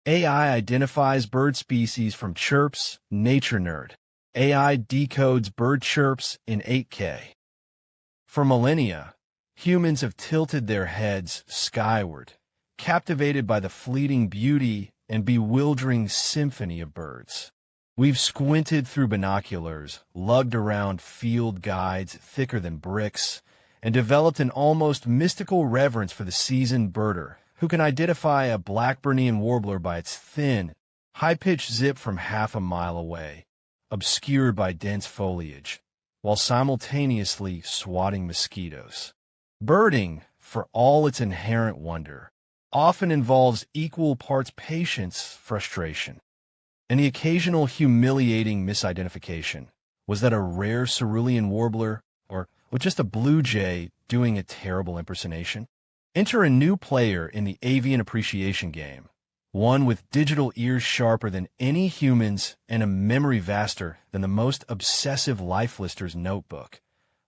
AI identifies bird species from chirps, nature nerd. AI decodes bird chirps in 8K. For millennia, humans have tilted their heads skyward, captivated by the fleeting beauty and bewildering symphony of birds. We've squinted through binoculars, lugged around field guides thicker than bricks, and developed an almost mystical reverence for the seasoned birder, who can identify a Blackburnian warbler by its thin, high-pitched zip from half a mile away, obscured by dense foliage, while simultaneously swatting mosquitoes. Birding, for all its inherent wonder, often involves equal parts patience, frustration, and the occasional humiliating misidentification. Was that a rare cerulean warbler, or just a blue jay doing a terrible impersonation? Enter a new player in the avian appreciation game, one with digital ears sharper than any humans and a memory vaster than the most obsessive life lister's notebook: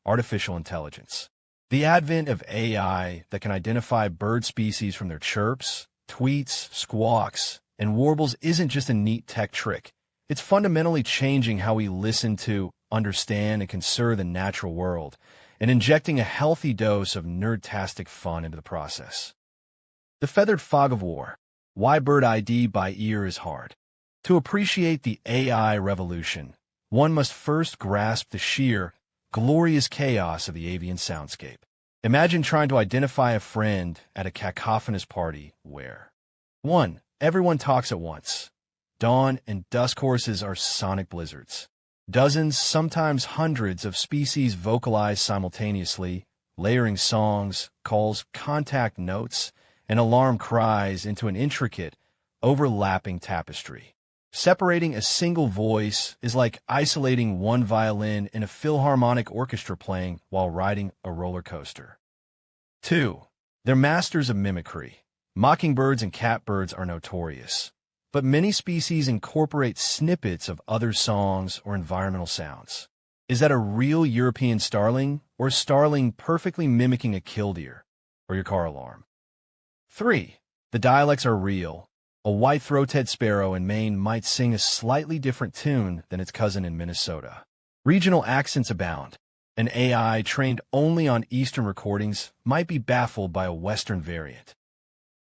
artificial intelligence. The advent of AI that can identify bird species from their chirps, tweets, squawks, and warbles isn't just a neat tech trick. It's fundamentally changing how we listen to, understand, and consider the natural world, and injecting a healthy dose of nerdtastic fun into the process. The feathered fog of war. Why bird ID by ear is hard. To appreciate the AI revolution, one must first grasp the sheer, glorious chaos of the avian soundscape. Imagine trying to identify a friend at a cacophonous party where 1. Everyone talks at once. Dawn and dusk horses are sonic blizzards. Dozens, sometimes hundreds of species vocalize simultaneously, layering songs, calls, contact notes, and alarm cries into an intricate, overlapping tapestry. Separating a single voice is like isolating one violin in a philharmonic orchestra playing while riding a roller coaster. 2. They're masters of mimicry. Mockingbirds and catbirds are notorious, but many species incorporate snippets of other songs or environmental sounds. Is that a real European starling, or a starling perfectly mimicking a killdeer or your car alarm? 3. The dialects are real. A white throat-head sparrow in Maine might sing a slightly different tune than its cousin in Minnesota. Regional accents abound. An AI trained only on Eastern recordings might be baffled by a Western variant.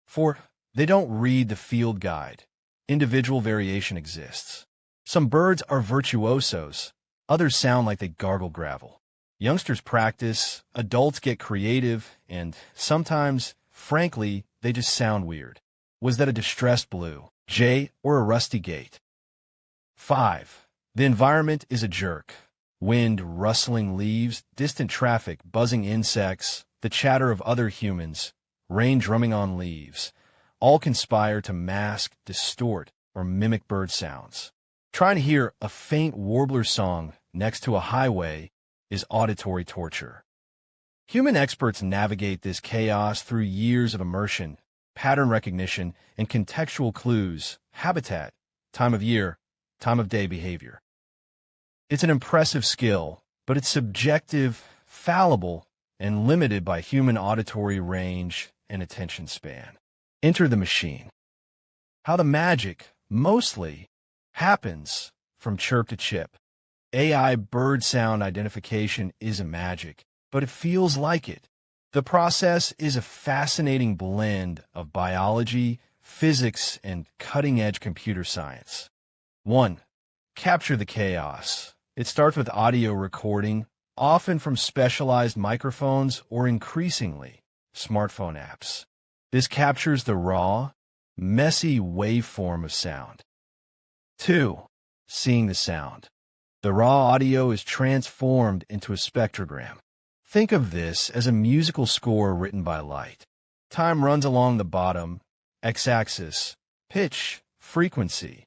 4. They don't read the field guide. Individual variation exists. Some birds are virtuosos. Others sound like they gargle gravel. Youngsters practice, adults get creative, and sometimes, frankly, they just sound weird. Was that a distressed blue jay or a rusty gate? 5. The environment is a jerk. Wind rustling leaves, distant traffic buzzing insects, the chatter of other humans, rain drumming on leaves, all conspire to mask, distort, or mimic bird sounds. Trying to hear a faint warbler song next to a highway is auditory torture. Human experts navigate this chaos through years of immersion, pattern recognition, and contextual clues: habitat, time of year, time of day behavior. It's an impressive skill, but it's subjective, fallible, and limited by human auditory range and attention span. Enter the machine. How the magic, mostly, happens from chirp to chip. AI bird sound identification isn't magic, but it feels like it. The process is a fascinating blend of biology, physics, and cutting-edge computer science. 1. Capture the chaos. It starts with audio recording, often from specialized microphones or increasingly smartphone apps. This captures the raw, messy waveform of sound. 2. Seeing the sound. The raw audio is transformed into a spectrogram. Think of this as a musical score written by light. Time runs along the bottom, x-axis, pitch, frequency,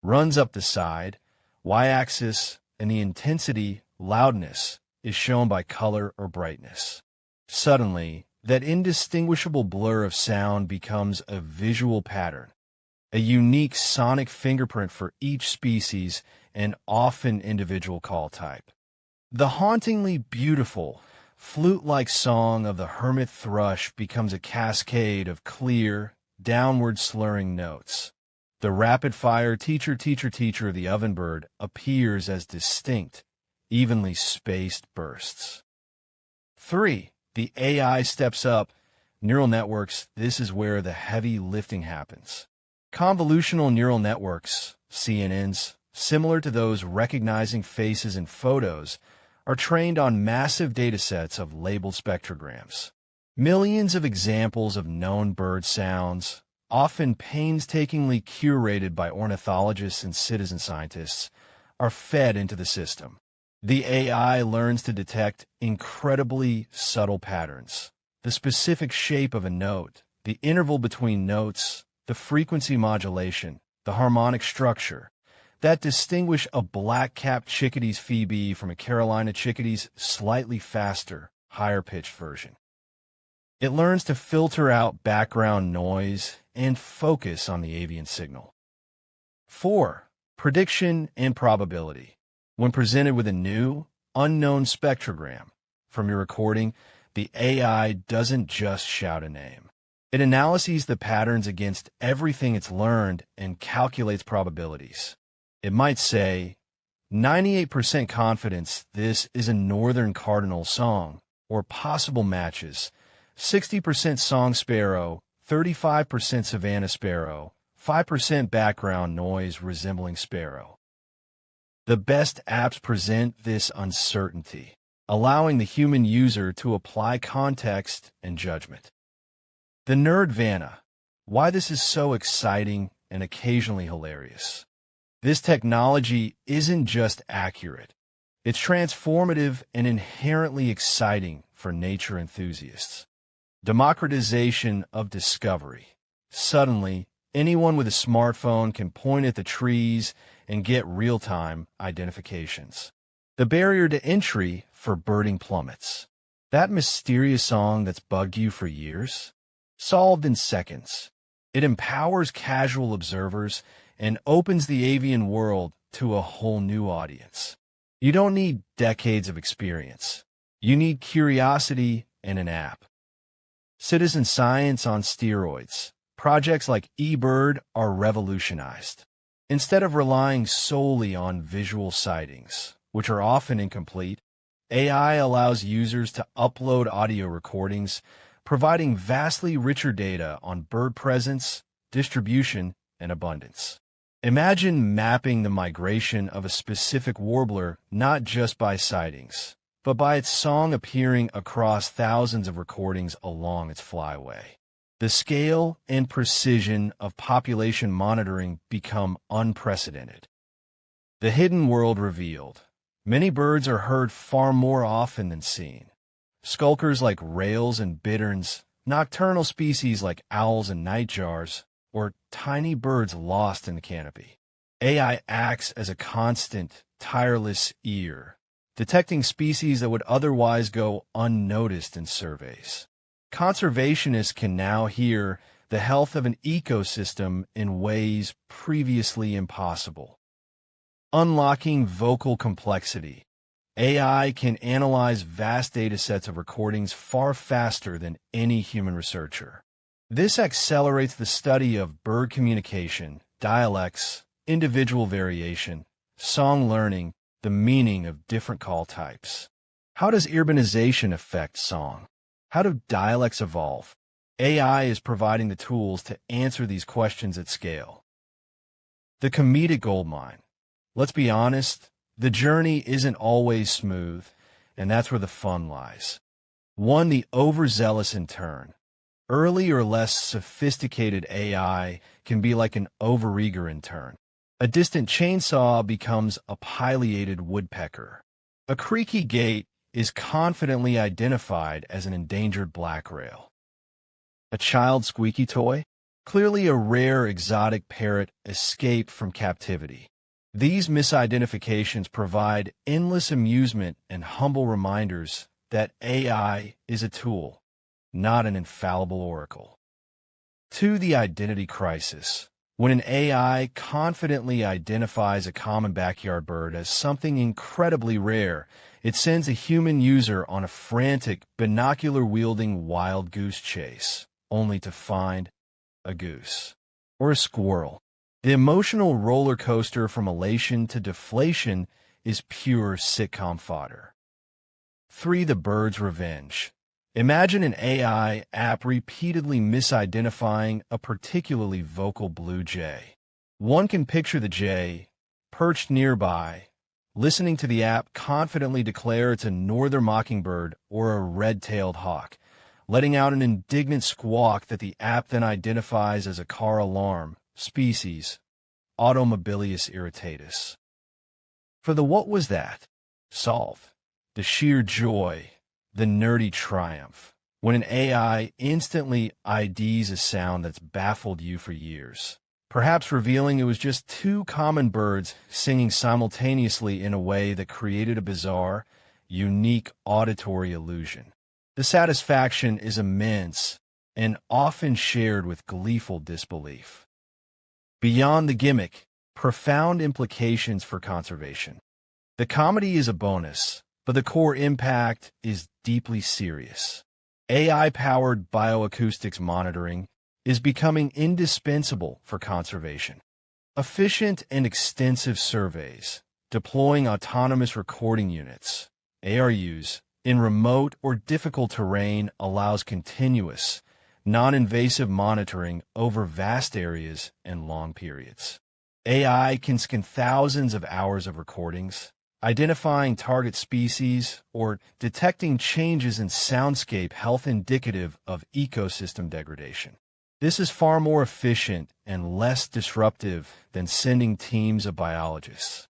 runs up the side, y-axis, and the intensity, loudness, is shown by color or brightness. Suddenly, that indistinguishable blur of sound becomes a visual pattern, a unique sonic fingerprint for each species and often individual call type. The hauntingly beautiful, flute-like song of the hermit thrush becomes a cascade of clear, downward slurring notes, The rapid-fire teacher, teacher, teacher of the ovenbird appears as distinct, evenly spaced bursts. 3. The AI steps up. Neural networks, this is where the heavy lifting happens. Convolutional neural networks, CNNs, similar to those recognizing faces in photos, are trained on massive datasets of labeled spectrograms. Millions of examples of known bird sounds, often painstakingly curated by ornithologists and citizen scientists, are fed into the system. The AI learns to detect incredibly subtle patterns, the specific shape of a note, the interval between notes, the frequency modulation, the harmonic structure, that distinguish a black-capped chickadee's phoebe from a Carolina chickadee's slightly faster, higher-pitched version. It learns to filter out background noise and focus on the avian signal. 4. Prediction and probability. When presented with a new, unknown spectrogram from your recording, the AI doesn't just shout a name. It analyzes the patterns against everything it's learned and calculates probabilities. It might say, 98% confidence this is a northern cardinal song, or possible matches, 60% song sparrow, 35% savanna sparrow, 5% background noise resembling sparrow. The best apps present this uncertainty, allowing the human user to apply context and judgment. The Nerdvana. Why this is so exciting and occasionally hilarious. This technology isn't just accurate. It's transformative and inherently exciting for nature enthusiasts. Democratization of discovery. Suddenly, anyone with a smartphone can point at the trees and get real-time identifications. The barrier to entry for birding plummets. That mysterious song that's bugged you for years? Solved in seconds. It empowers casual observers and opens the avian world to a whole new audience. You don't need decades of experience. You need curiosity and an app. Citizen science on steroids. Projects like eBird are revolutionized. Instead of relying solely on visual sightings, which are often incomplete, AI allows users to upload audio recordings, providing vastly richer data on bird presence, distribution, and abundance. Imagine mapping the migration of a specific warbler not just by sightings, but by its song appearing across thousands of recordings along its flyway. The scale and precision of population monitoring become unprecedented. The hidden world revealed. Many birds are heard far more often than seen. Skulkers like rails and bitterns, nocturnal species like owls and nightjars, or tiny birds lost in the canopy. AI acts as a constant, tireless ear, detecting species that would otherwise go unnoticed in surveys. Conservationists can now hear the health of an ecosystem in ways previously impossible. Unlocking vocal complexity. AI can analyze vast datasets of recordings far faster than any human researcher. This accelerates the study of bird communication, dialects, individual variation, song learning, the meaning of different call types. How does urbanization affect song? How do dialects evolve? AI is providing the tools to answer these questions at scale. The comedic goldmine. Let's be honest, the journey isn't always smooth, and that's where the fun lies. 1. The overzealous in turn. Early or less sophisticated AI can be like an overeager intern. A distant chainsaw becomes a pileated woodpecker. A creaky gate is confidently identified as an endangered black rail. A child squeaky toy? Clearly a rare exotic parrot escaped from captivity. These misidentifications provide endless amusement and humble reminders that AI is a tool, not an infallible oracle. 2. The identity crisis. When an AI confidently identifies a common backyard bird as something incredibly rare, it sends a human user on a frantic, binocular-wielding wild goose chase, only to find a goose or a squirrel. The emotional roller coaster from elation to deflation is pure sitcom fodder. 3. The Bird's Revenge. Imagine an AI app repeatedly misidentifying a particularly vocal blue jay. One can picture the jay, perched nearby, listening to the app confidently declare it's a northern mockingbird or a red-tailed hawk, letting out an indignant squawk that the app then identifies as a car alarm, species, Automobilius irritatus. For the what was that? Solve. The sheer joy, the nerdy triumph, when an AI instantly IDs a sound that's baffled you for years, perhaps revealing it was just two common birds singing simultaneously in a way that created a bizarre, unique auditory illusion. The satisfaction is immense and often shared with gleeful disbelief. Beyond the gimmick, profound implications for conservation. The comedy is a bonus, but the core impact is deeply serious. AI-powered bioacoustics monitoring is becoming indispensable for conservation. Efficient and extensive surveys, deploying autonomous recording units, ARUs, in remote or difficult terrain allows continuous, non-invasive monitoring over vast areas and long periods. AI can scan thousands of hours of recordings, identifying target species or detecting changes in soundscape health indicative of ecosystem degradation. This is far more efficient and less disruptive than sending teams of biologists.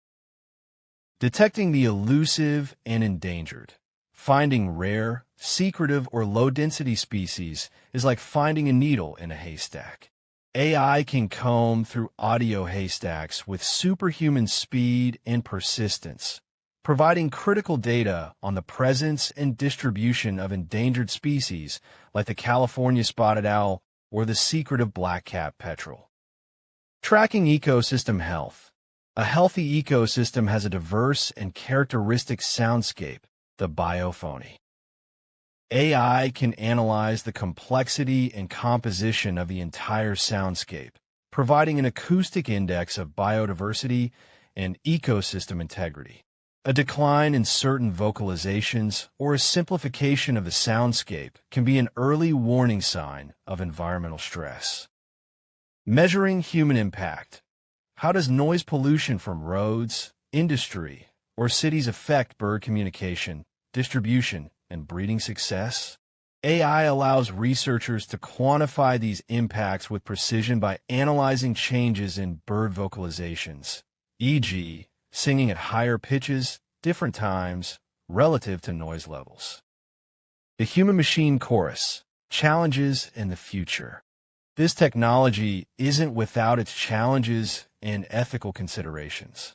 Detecting the elusive and endangered. Finding rare, secretive, or low-density species is like finding a needle in a haystack. AI can comb through audio haystacks with superhuman speed and persistence, providing critical data on the presence and distribution of endangered species like the California spotted owl or the secretive black-capped petrel. Tracking ecosystem health. A healthy ecosystem has a diverse and characteristic soundscape, the biophony. AI can analyze the complexity and composition of the entire soundscape, providing an acoustic index of biodiversity and ecosystem integrity. A decline in certain vocalizations or a simplification of the soundscape can be an early warning sign of environmental stress. Measuring human impact. How does noise pollution from roads, industry, or cities affect bird communication, distribution, and breeding success? AI allows researchers to quantify these impacts with precision by analyzing changes in bird vocalizations, e.g., singing at higher pitches, different times, relative to noise levels. The human-machine chorus, challenges in the future. This technology isn't without its challenges and ethical considerations.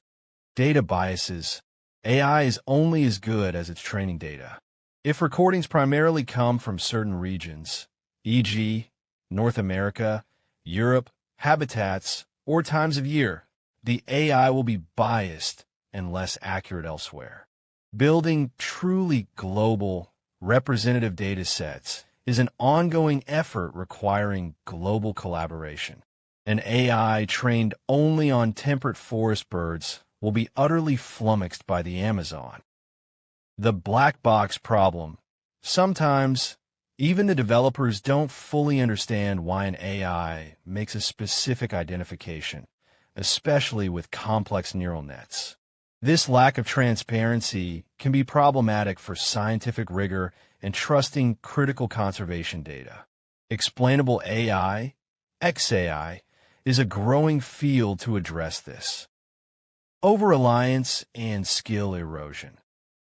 Data biases. AI is only as good as its training data. If recordings primarily come from certain regions, e.g., North America, Europe, habitats, or times of year, the AI will be biased and less accurate elsewhere. Building truly global, representative data sets is an ongoing effort requiring global collaboration. An AI trained only on temperate forest birds will be utterly flummoxed by the Amazon. The black box problem. Sometimes, even the developers don't fully understand why an AI makes a specific identification, especially with complex neural nets. This lack of transparency can be problematic for scientific rigor and trusting critical conservation data. Explainable AI, XAI, is a growing field to address this. Over-reliance and skill erosion.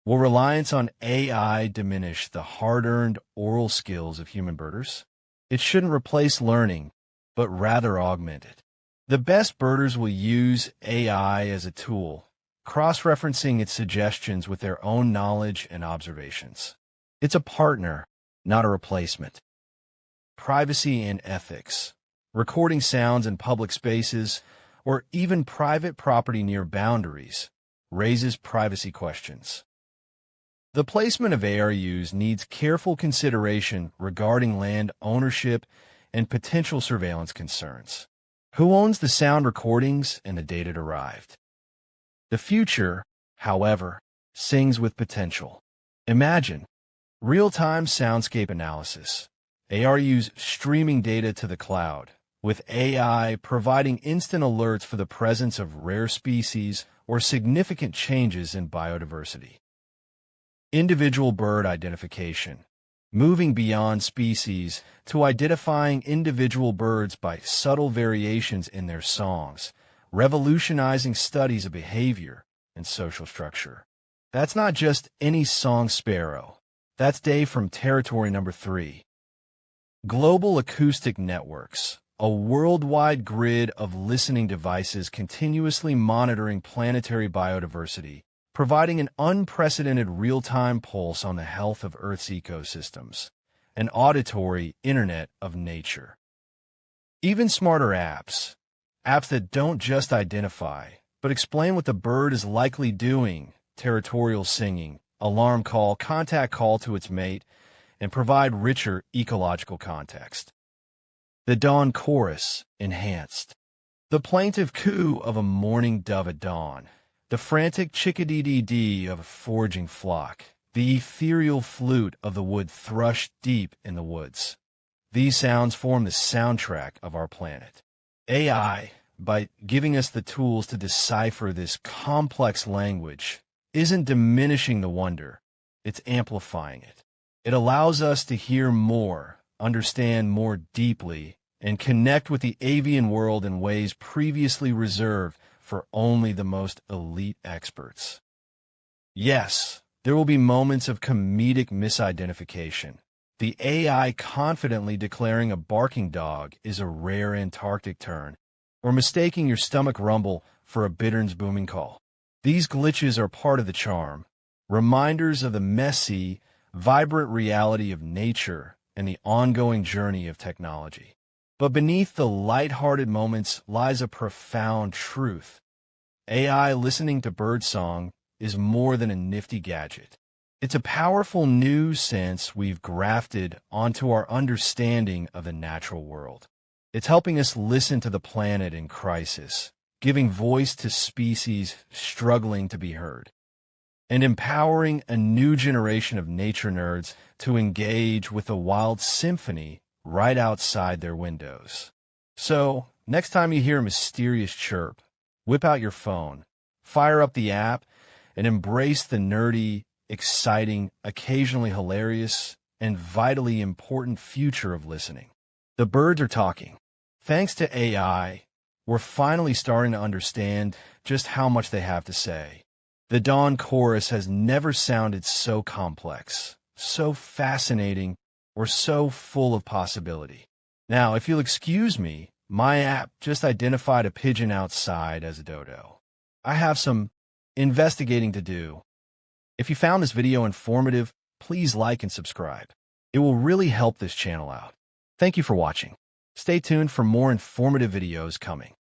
Will reliance on AI diminish the hard-earned oral skills of human birders? It shouldn't replace learning, but rather augment it. The best birders will use AI as a tool, cross-referencing its suggestions with their own knowledge and observations. It's a partner, not a replacement. Privacy and ethics. Recording sounds in public spaces, or even private property near boundaries, raises privacy questions. The placement of ARUs needs careful consideration regarding land ownership and potential surveillance concerns. Who owns the sound recordings and the data derived? The future, however, sings with potential. Imagine real-time soundscape analysis, ARUs streaming data to the cloud, with AI providing instant alerts for the presence of rare species or significant changes in biodiversity. Individual bird identification, moving beyond species to identifying individual birds by subtle variations in their songs, revolutionizing studies of behavior and social structure. That's not just any song sparrow. That's Dave from territory number 3. Global acoustic networks, a worldwide grid of listening devices continuously monitoring planetary biodiversity, providing an unprecedented real-time pulse on the health of Earth's ecosystems, an auditory internet of nature. Even smarter apps that don't just identify, but explain what the bird is likely doing, territorial singing, alarm call, contact call to its mate, and provide richer ecological context. The dawn chorus enhanced. The plaintive coo of a mourning dove at dawn, the frantic chickadee-dee-dee of a foraging flock, the ethereal flute of the wood thrush deep in the woods. These sounds form the soundtrack of our planet. AI, by giving us the tools to decipher this complex language, isn't diminishing the wonder, it's amplifying it. It allows us to hear more, understand more deeply, and connect with the avian world in ways previously reserved for only the most elite experts. Yes, there will be moments of comedic misidentification. The AI confidently declaring a barking dog is a rare Antarctic tern, or mistaking your stomach rumble for a bittern's booming call. These glitches are part of the charm, reminders of the messy, vibrant reality of nature and the ongoing journey of technology. But beneath the light-hearted moments lies a profound truth. AI listening to birdsong is more than a nifty gadget. It's a powerful new sense we've grafted onto our understanding of the natural world. It's helping us listen to the planet in crisis, giving voice to species struggling to be heard, and empowering a new generation of nature nerds to engage with the wild symphony right outside their windows. So, next time you hear a mysterious chirp, whip out your phone, fire up the app, and embrace the nerdy, exciting, occasionally hilarious, and vitally important future of listening. The birds are talking. Thanks to AI, we're finally starting to understand just how much they have to say. The dawn chorus has never sounded so complex, so fascinating, or so full of possibility. Now, if you'll excuse me, my app just identified a pigeon outside as a dodo. I have some investigating to do. If you found this video informative, please like and subscribe. It will really help this channel out. Thank you for watching. Stay tuned for more informative videos coming.